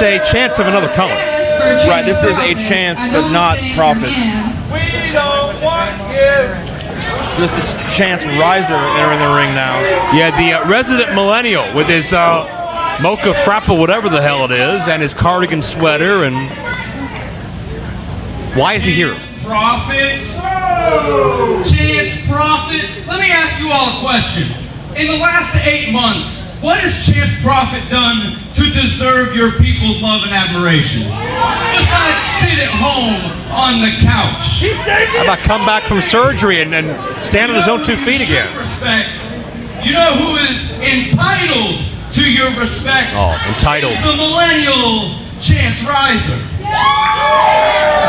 it's a chance of another color. Right, this is a chance, but not profit. We don't want you. This is Chance Rizer entering the ring now. Yeah, the resident millennial with his mocha frappa, whatever the hell it is, and his cardigan sweater. And why is he here? Profit. Chance Profit. Let me ask you all a question. In the last 8 months, what has Chance Profit done to deserve your people's love and admiration? Besides sit at home on the couch. How about come back from surgery and stand on his own 2 feet again? Respect. You know who is entitled to your respect? Oh, entitled. It's the millennial Chance Rizer.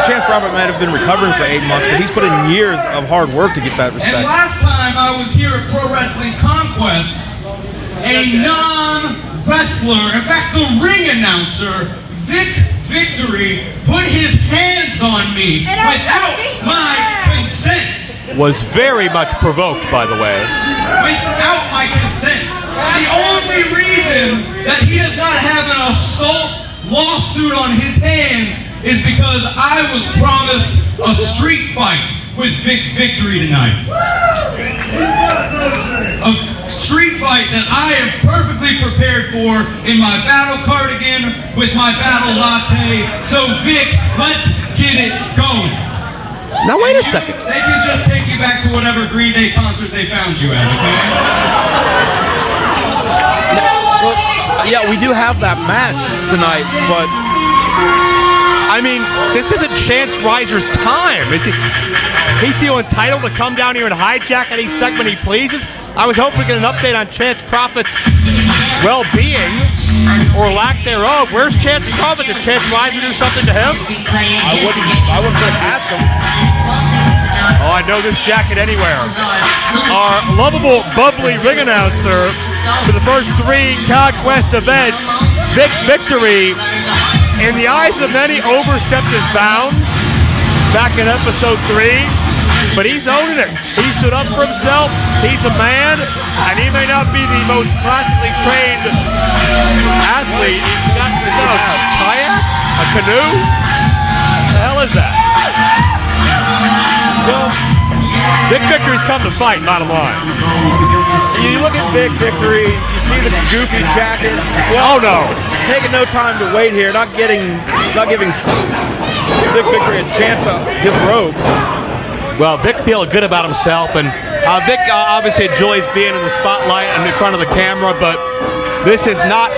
Chance Profit might have been recovering for 8 months, but he's put in years of hard work to get that respect. And last time I was here at Pro Wrestling Conquest, a non-wrestler, in fact the ring announcer, Vic Victory, put his hands on me without my consent. Was very much provoked, by the way. Without my consent. The only reason that he does not have an assault lawsuit on his hands is because I was promised a street fight with Vic Victory tonight. A street fight that I am perfectly prepared for in my battle cardigan with my battle latte. So Vic, let's get it going. Now wait a second. They can just take you back to whatever Green Day concert they found you at, okay? Well, yeah, we do have that match tonight, but I mean, this isn't Chance Rizer's time. He feel entitled to come down here and hijack any segment he pleases? I was hoping to get an update on Chance Profit's well-being or lack thereof. Where's Chance Profit? Did Chance Rizer do something to him? I wouldn't ask him. Oh, I know this jacket anywhere. Our lovable, bubbly ring announcer for the first 3 Conquest events, Vic Victory, in the eyes of many, overstepped his bounds back in episode 3, but he's owning it. He stood up for himself. He's a man, and he may not be the most classically trained athlete. He's got himself a kayak, a canoe. What the hell is that? Well, Vic Victory's come to fight, bottom line. you look at Vic Victory, you see the goofy jacket. Well, oh no. Taking no time to wait here, not giving Vic Victory a chance to disrobe. Well, Vic feeling good about himself, and Vic obviously enjoys being in the spotlight and in front of the camera, but this is not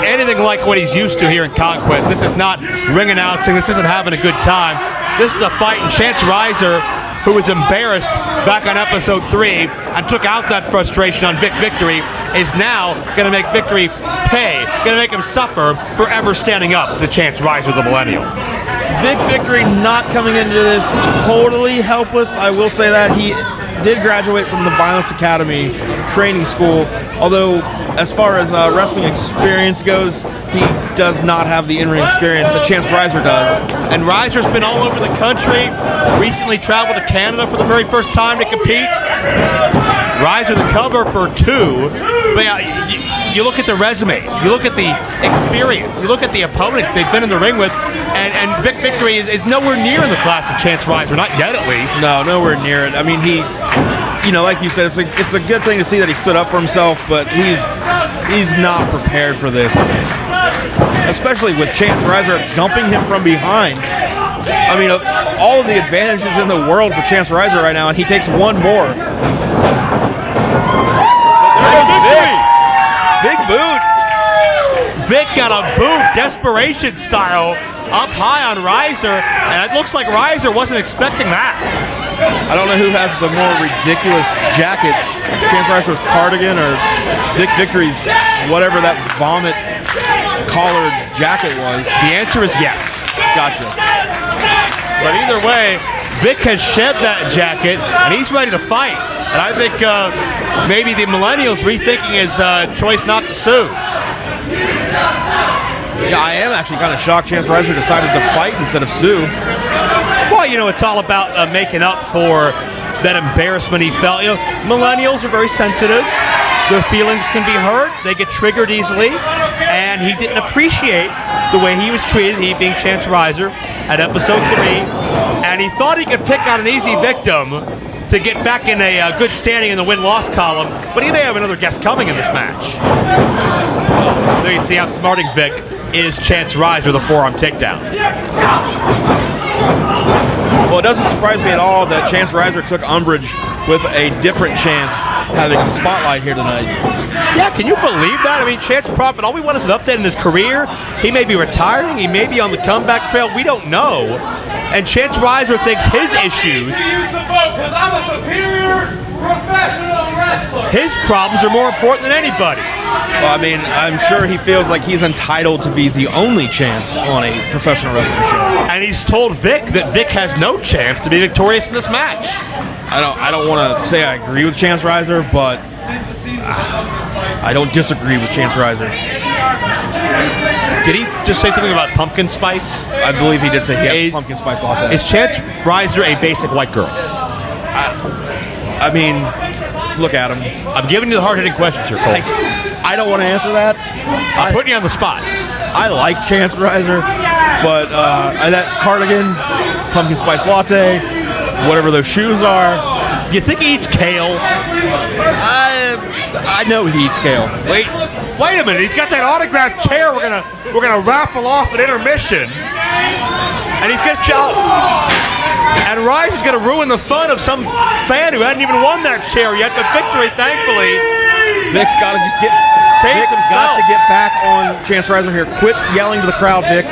anything like what he's used to here in Conquest. This is not ring announcing. This isn't having a good time. This is a fight, and Chance Rizer, who was embarrassed back on episode 3 and took out that frustration on Vic Victory, is now going to make Victory pay, going to make him suffer for ever standing up to Chance Rizer, the millennial. Vic Victory not coming into this totally helpless. I will say that he did graduate from the Violence Academy training school, although as far as wrestling experience goes, he does not have the in-ring experience that Chance Rizer does. And Rizer's been all over the country, recently traveled to Canada for the very first time to compete. Rizer the cover for 2, but yeah, you look at the resumes, you look at the experience, you look at the opponents they've been in the ring with, and Vic Victory is nowhere near in the class of Chance Rizer, not yet at least. No, nowhere near it. I mean, he, like you said, it's a good thing to see that he stood up for himself, but he's not prepared for this. Especially with Chance Rizer jumping him from behind. I mean, all of the advantages in the world for Chance Rizer right now, and he takes one more. But there goes Vic. Big boot. Vic got a boot, desperation style, up high on Rizer, and it looks like Rizer wasn't expecting that. I don't know who has the more ridiculous jacket, Chance Rizer's cardigan or Vic Victory's whatever that vomit collared jacket was. The answer is yes. Gotcha. But either way, Vic has shed that jacket, and he's ready to fight. And I think maybe the millennials rethinking his choice not to sue. Yeah, I am actually kind of shocked Chance Rizer decided to fight instead of sue. Well, it's all about making up for that embarrassment he felt. Millennials are very sensitive. their feelings can be hurt. They get triggered easily. And he didn't appreciate the way he was treated, he being Chance Rizer, at episode 3. And he thought he could pick out an easy victim to get back in a good standing in the win-loss column. But he may have another guest coming in this match. There you see outsmarting Vic is Chance Rizer, the forearm takedown. Well, it doesn't surprise me at all that Chance Rizer took umbrage with a different Chance having a spotlight here tonight. Yeah, can you believe that? I mean, Chance Prophet, all we want is an update in his career. He may be retiring. He may be on the comeback trail. We don't know. And Chance Rizer thinks his issues, Use the boat because I'm a superior professional wrestler. his problems are more important than anybody's. Well, I mean, I'm sure he feels like he's entitled to be the only Chance on a professional wrestling show. And he's told Vic that Vic has no chance to be victorious in this match. I don't want to say I agree with Chance Rizer, but I don't disagree with Chance Rizer. Did he just say something about pumpkin spice? I believe he did say he has pumpkin spice latte. Is Chance Rizer a basic white girl? I mean, look at him. I'm giving you the hard-hitting questions here, Cole. I don't want to answer that. I'm putting you on the spot. I like Chance Rizer, but that cardigan, pumpkin spice latte, whatever those shoes are. You think he eats kale? I know he eats kale. Wait a minute! He's got that autographed chair. We're gonna raffle off at intermission, and he gets out. And Rizer's gonna ruin the fun of some fan who hadn't even won that chair yet. But victory, thankfully. Vic's got to just get Saves Vic's himself. got to get back on Chance Rizer here. Quit yelling to the crowd, Vic.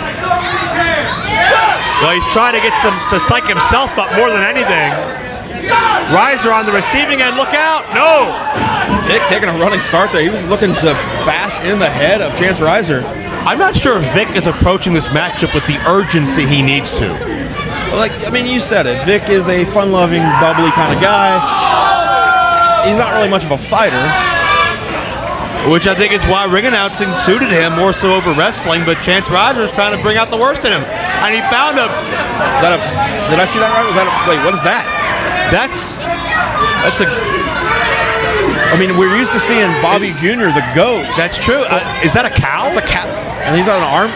Well, he's trying to get to psych himself up more than anything. Rizer on the receiving end. Look out! No. Vic taking a running start there. He was looking to bash in the head of Chance Rizer. I'm not sure if Vic is approaching this matchup with the urgency he needs to. Like, I mean, you said it. Vic is a fun-loving, bubbly kind of guy. He's not really much of a fighter. Which I think is why ring announcing suited him more so over wrestling, but Chance Rizer is trying to bring out the worst in him. And he found Did I see that right? Wait, what is that? That's a... I mean, we're used to seeing Bobby Jr., the GOAT. That's true. Is that a cow? That's a cat. And he's on an arm.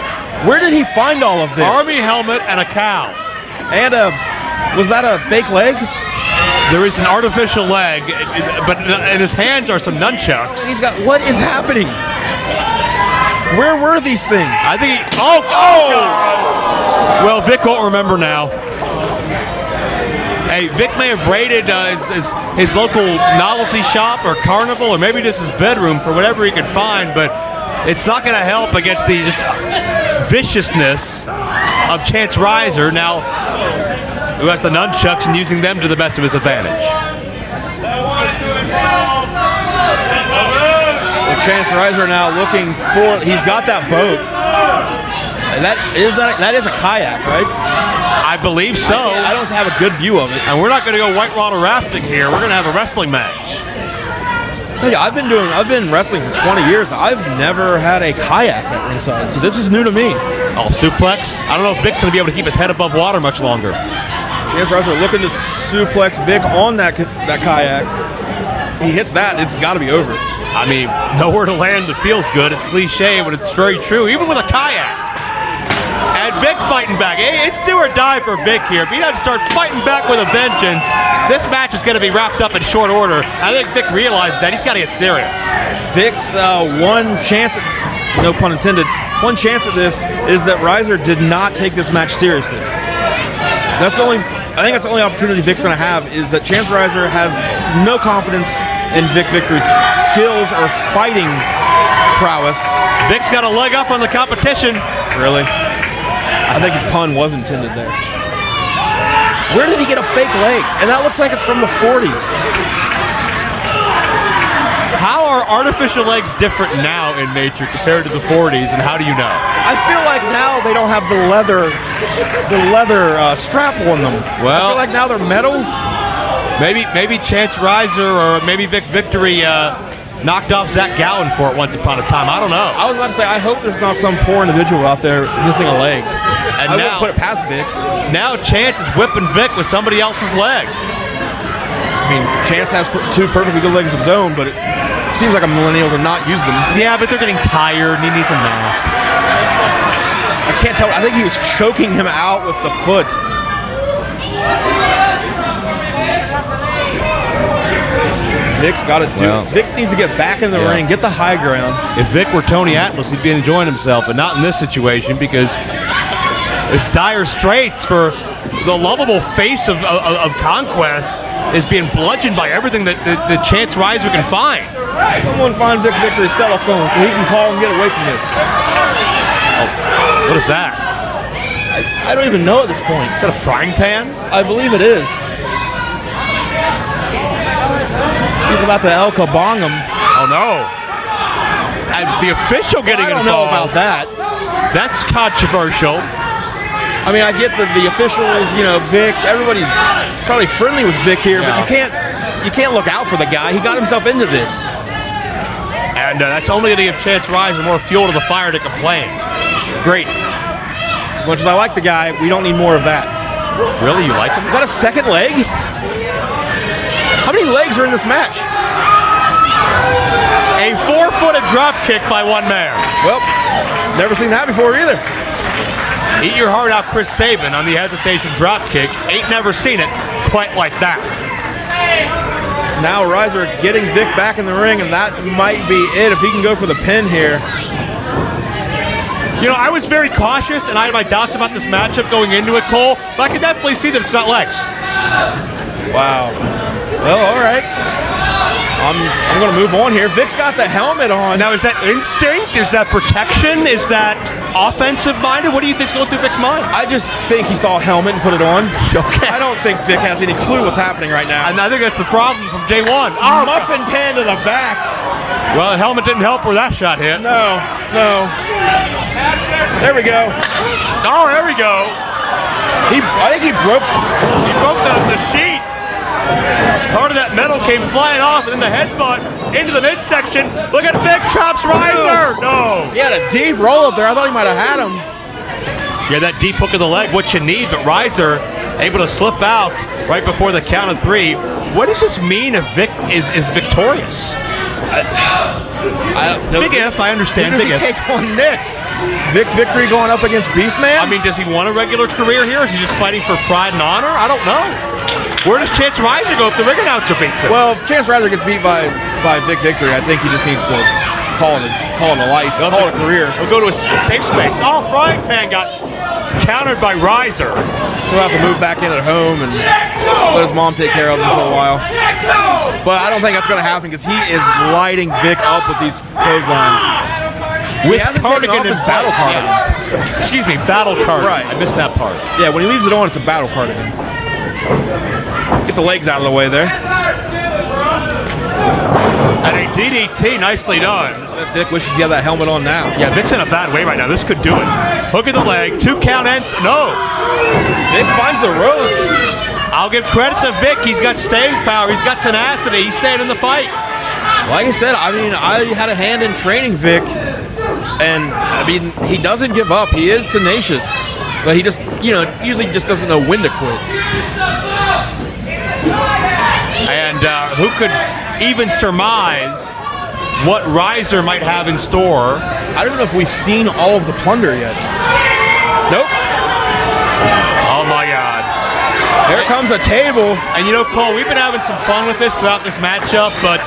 Where did he find all of this? Army helmet and a cow. And was that a fake leg? There is an artificial leg, but in his hands are some nunchucks. He's got, what is happening? Where were these things? I think Well, Vic won't remember now. Hey, Vic may have raided his local novelty shop or carnival, or maybe just his bedroom for whatever he could find, but it's not going to help against the just viciousness of Chance Rizer, now who has the nunchucks and using them to the best of his advantage. Well, Chance Rizer now looking for, he's got that boat. That is a kayak, right? I believe so. I don't have a good view of it. And we're not going to go white water rafting here. We're going to have a wrestling match. I've been wrestling for 20 years. I've never had a kayak at ringside, so this is new to me. Oh, suplex? I don't know if Vic's going to be able to keep his head above water much longer. Chance Rizer looking to suplex Vic on that kayak. He hits that, it's got to be over. I mean, nowhere to land that feels good. It's cliche, but it's very true, even with a kayak. And Vic fighting back. It's do or die for Vic here. If he doesn't start fighting back with a vengeance, this match is going to be wrapped up in short order. I think Vic realizes that. He's got to get serious. Vic's one chance, no pun intended, one chance at this is that Rizer did not take this match seriously. I think that's the only opportunity Vic's going to have, is that Chance Rizer has no confidence in Vic Victory's skills or fighting prowess. Vic's got a leg up on the competition. Really? I think his pun was intended there. Where did he get a fake leg? And that looks like it's from the 40s. How are artificial legs different now in nature compared to the 40s, and how do you know? I feel like now they don't have the leather strap on them. Well, I feel like now they're metal. Maybe Chance Rizer or maybe Vic Victory knocked off Zach Gowen for it once upon a time. I don't know. I was about to say, I hope there's not some poor individual out there missing a leg. And I now, wouldn't put it past Vic. Now Chance is whipping Vic with somebody else's leg. I mean, Chance has two perfectly good legs of his own, but seems like a millennial to not use them. Yeah, but they're getting tired and he needs a nap. I can't tell. I think he was choking him out with the foot. Vic's got to do. Vic needs to get back in the ring, get the high ground. If Vic were Tony Atlas, he'd be enjoying himself, but not in this situation because it's dire straits for the lovable face of Conquest is being bludgeoned by everything that Chance Rizer can find. Someone find Vic Victory's cell phone so he can call and get away from this. Oh, what is that? I don't even know at this point. Is that a frying pan? I believe it is. He's about to El Kabong him. Oh no! And the official getting involved. I don't know about that. That's controversial. I mean, I get the officials, you know, Vic. Everybody's probably friendly with Vic here, but you can't look out for the guy. He got himself into this. And that's only going to give Chance Rizer more fuel to the fire to complain. Great. As much as I like the guy, we don't need more of that. Really? You like him? Is that a second leg? How many legs are in this match? A 4-footed drop kick by one man. Well, never seen that before either. Eat your heart out, Chris Sabin, on the hesitation drop kick. Ain't never seen it quite like that. Now Rizer getting Vic back in the ring, and that might be it if he can go for the pin here. You know, I was very cautious, and I had my doubts about this matchup going into it, Cole, but I can definitely see that it's got legs. Wow. Well, all right. I'm going to move on here. Vic's got the helmet on. Now, is that instinct? Is that protection? Is that offensive-minded? What do you think's going through Vic's mind? I just think he saw a helmet and put it on. Okay. I don't think Vic has any clue what's happening right now. And I think that's the problem from J1. Oh, muffin pan to the back. Well, the helmet didn't help where that shot hit. No. There we go. Oh, there we go. I think he broke the sheet. Part of that metal came flying off, and then the headbutt into the midsection. Look at Vic chops Rizer. No. He had a deep roll up there. I thought he might have had him. Yeah, that deep hook of the leg, what you need, but Rizer able to slip out right before the count of 3. What does this mean if Vic is victorious? Big if, I understand. Who does he take on next? Vic Victory going up against Beastman? I mean, does he want a regular career here? Or is he just fighting for pride and honor? I don't know. Where does Chance Rizer go if the ring announcer beats him? Well, if Chance Rizer gets beat by Vic Victory, I think he just needs to call it a life, call it a career. He'll go to a safe space. Oh, frying pan got countered by Rizer. He'll have to move back in at home and let his mom take care of him for a while. But I don't think that's going to happen because he is lighting Vic up with these clotheslines. With he hasn't taken off his battle cardigan. Excuse me, battle cardigan. Right. I missed that part. Yeah, when he leaves it on, it's a battle cardigan. Get the legs out of the way there. And a DDT, nicely done. Vic wishes he had that helmet on now. Yeah, Vic's in a bad way right now. This could do it. Hook of the leg, 2 count and no. Vic finds the ropes. I'll give credit to Vic. He's got staying power. He's got tenacity. He's staying in the fight. Like I said, I mean, I had a hand in training Vic. And, I mean, he doesn't give up. He is tenacious. But he just, usually just doesn't know when to quit. And who could even surmise what Rizer might have in store? I don't know if we've seen all of the plunder yet. Nope. Oh, my God. Here comes a table. And Cole, we've been having some fun with this throughout this matchup, but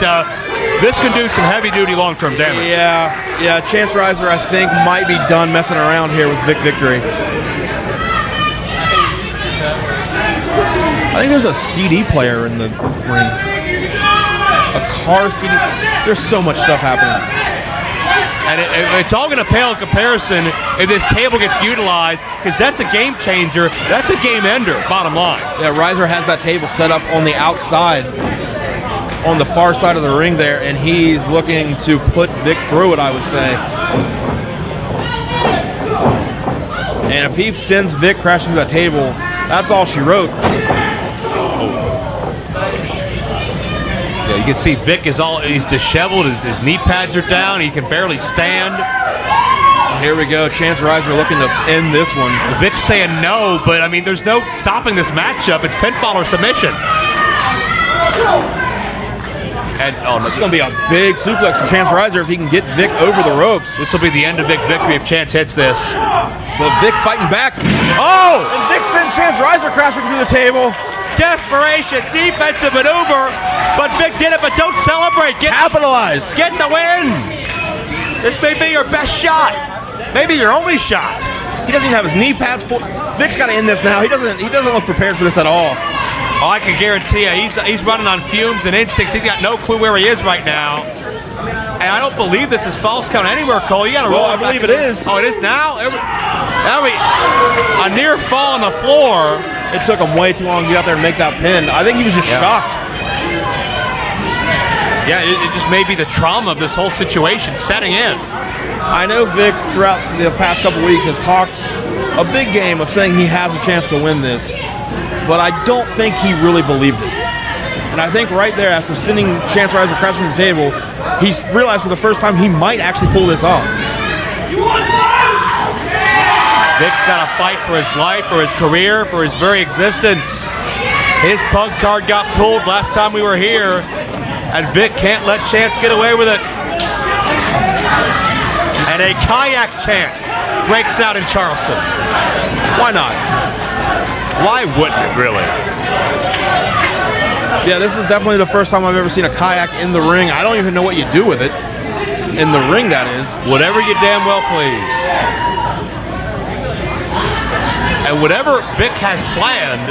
this can do some heavy-duty long-term damage. Yeah. Chance Rizer, I think, might be done messing around here with Vic Victory. I think there's a CD player in the ring. A car CD. There's so much stuff happening. And it's all going to pale in comparison if this table gets utilized, because that's a game changer. That's a game ender, bottom line. Yeah, Rizer has that table set up on the outside, on the far side of the ring there, and he's looking to put Vic through it, I would say. And if he sends Vic crashing to that table, that's all she wrote. Yeah, you can see Vic he's disheveled, his knee pads are down, he can barely stand. Here we go, Chance Rizer looking to end this one. Vic's saying no, but I mean, there's no stopping this matchup. It's pinfall or submission. And It's going to be a big suplex for Chance Rizer if he can get Vic over the ropes. this will be the end of Vic Victory if Chance hits this. But Vic fighting back. Oh! And Vic sends Chance Rizer crashing through the table. Desperation, defensive maneuver, but Vic did it, but don't celebrate. Capitalize. Get the win. This may be your best shot. Maybe your only shot. He doesn't even have his knee pads. Vic's got to end this now. He doesn't look prepared for this at all. Oh, I can guarantee you, he's running on fumes and instincts. He's got no clue where he is right now. And I don't believe this is false count anywhere, Cole. You got to roll. I believe it is. Oh, it is now. A near fall on the floor. It took him way too long to get out there and make that pin. I think he was just shocked. Yeah, it just may be the trauma of this whole situation setting in. I know Vic throughout the past couple weeks has talked a big game of saying he has a chance to win this, but I don't think he really believed it. And I think right there, after sending Chance Rizer crashing to the table, he's realized for the first time he might actually pull this off. Vic's got to fight for his life, for his career, for his very existence. His punk card got pulled last time we were here, and Vic can't let Chance get away with it. And a kayak chant breaks out in Charleston. Why not? Why wouldn't it, really? Yeah, this is definitely the first time I've ever seen a kayak in the ring. I don't even know what you do with it. In the ring, that is. Whatever you damn well please. And whatever Vic has planned,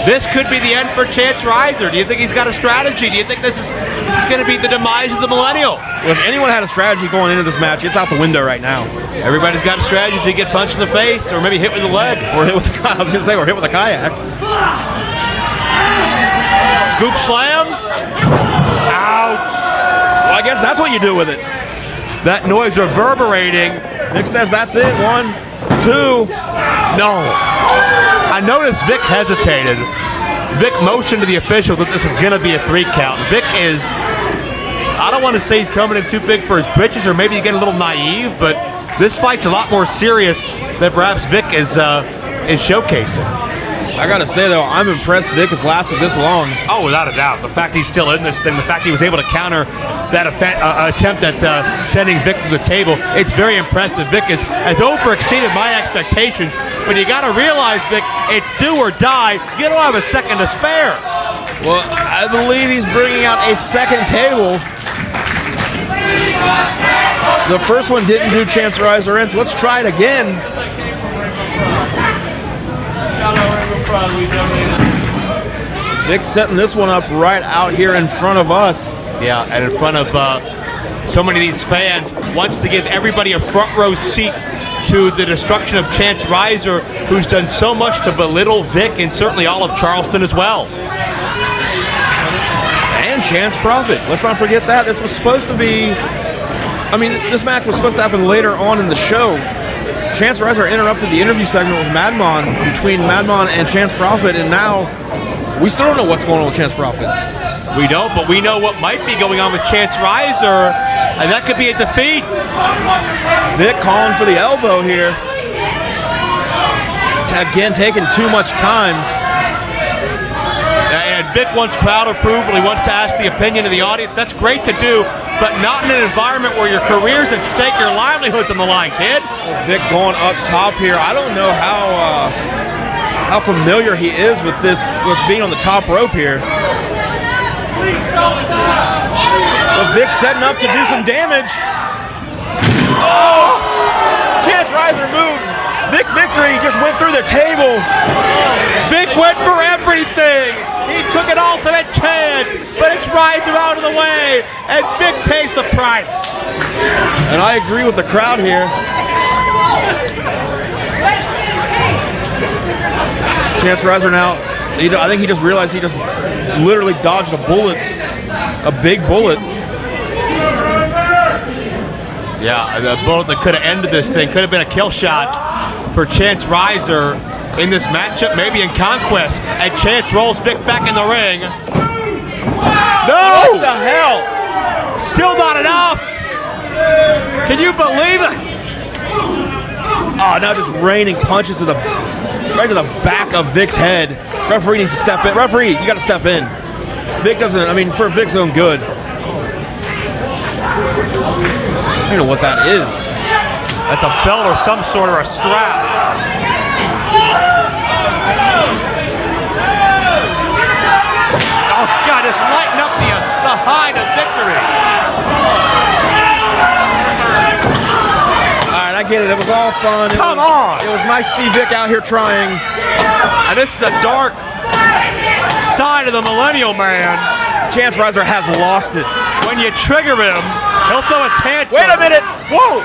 this could be the end for Chance Rizer. Do you think he's got a strategy? Do you think this is going to be the demise of the millennial? Well, if anyone had a strategy going into this match, it's out the window right now. Everybody's got a strategy to get punched in the face or maybe hit with the leg. Or hit with the I was going to say, or hit with a kayak. Scoop slam. Ouch. Well, I guess that's what you do with it. That noise reverberating. Vic says that's it. 1, 2. No. I noticed Vic hesitated. Vic motioned to the official that this was going to be a 3 count. Vic is, I don't want to say he's coming in too big for his britches, or maybe he's getting a little naive, but this fight's a lot more serious than perhaps Vic is showcasing. I gotta say though, I'm impressed Vic has lasted this long. Oh, without a doubt. The fact he's still in this thing, the fact he was able to counter that attempt at sending Vic to the table, it's very impressive. Vic has over-exceeded my expectations. But you got to realize, Vic, it's do or die. You don't have a second to spare. Well, I believe he's bringing out a second table. The first one didn't do Chance Rizer in, so let's try it again. Vic setting this one up right out here in front of us. Yeah, and in front of so many of these fans, wants to give everybody a front row seat to the destruction of Chance Rizer, who's done so much to belittle Vic and certainly all of Charleston as well. And Chance Prophet. Let's not forget that. This was supposed to be, this match was supposed to happen later on in the show. Chance Rizer interrupted the interview segment with Madmon, between Madmon and Chance Prophet, and now we still don't know what's going on with Chance Prophet. We don't, but we know what might be going on with Chance Rizer, and that could be a defeat. Vic calling for the elbow here. Again, taking too much time. And Vic wants crowd approval. He wants to ask the opinion of the audience. That's great to do, but not in an environment where your career's at stake, your livelihood's on the line, kid. Vic going up top here. I don't know how familiar he is with this, with being on the top rope here. But Vic setting up to do some damage. Oh! Chance Rizer moved. Vic Victory just went through the table. Vic went for everything. He took an ultimate chance, but it's Rizer out of the way, and Vic pays the price. And I agree with the crowd here. Chance Rizer now, I think he just realized he just literally dodged a bullet, a big bullet. Yeah, the bullet that could have ended this thing, could have been a kill shot for Chance Rizer in this matchup, maybe in Conquest. And Chance rolls Vic back in the ring. No! What the hell? Still not enough! Can you believe it? Oh, now just raining punches right to the back of Vic's head. Referee needs to step in. Referee, you got to step in. Vic doesn't, I mean, for Vic's own good. I don't know what that is. That's a belt or some sort or a strap. Oh, God, just lighten up the high to victory. All right, I get it. It was all fun. Come on. It was nice to see Vic out here trying. And this is a dark side of the Millennial Man. Chance Rizer has lost it. When you trigger him, he'll throw a tantrum. Wait a minute. Whoa!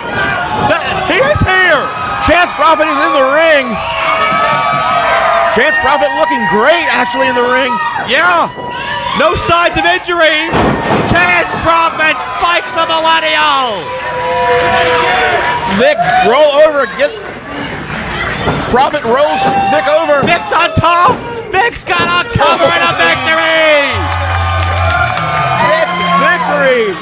He is here! Chance Prophet is in the ring. Chance Prophet looking great, actually, in the ring. Yeah! No signs of injury. Chance Prophet spikes the Millennial. Vic, roll over. Prophet rolls Vic over. Vic's on top. Vic's got a cover and a victory. Vic, victory.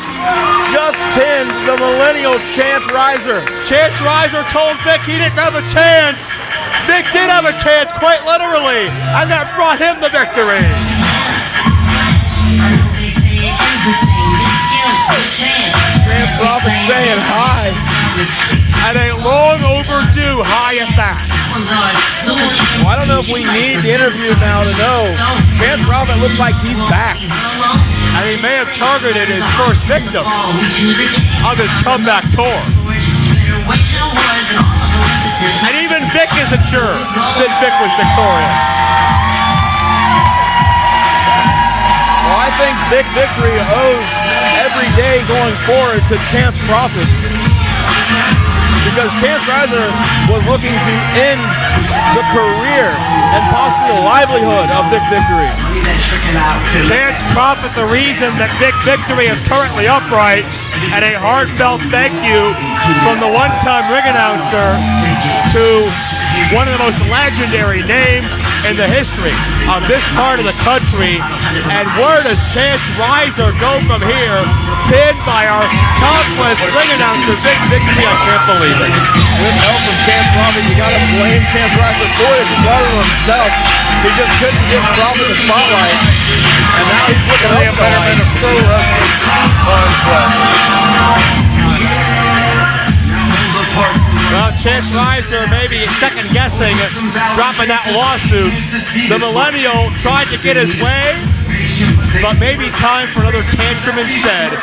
Just pinned the Millennial Chance Rizer. Chance Rizer told Vic he didn't have a chance. Vic did have a chance, quite literally, and that brought him the victory. Chance Prophet saying hi. And a long overdue high at that. Well, I don't know if we need the interview now to know. Chance Prophet looks like he's back. And he may have targeted his first victim of his comeback tour. And even Vic isn't sure that Vic was victorious. Well, I think Vic Victory owes every day going forward to Chance Prophet. Because Chance Rizer was looking to end the career and possibly the livelihood of Vic Victory. Chance Prophet, the reason that Vic Victory is currently upright, and a heartfelt thank you from the one-time ring announcer to one of the most legendary names in the history of this part of the country. And where does Chance Rizer go from here? Pinned by our Conquest ring announcer, Vic Victory. I can't believe it. With help from Chance Prophet, you gotta blame Chance Rizer for this. He brought it himself. He just couldn't give Prophet the spotlight. And now he's looking up the lights. Well, Chance Rizer maybe second guessing dropping that lawsuit. The Millennial tried to get his way, but maybe time for another tantrum instead.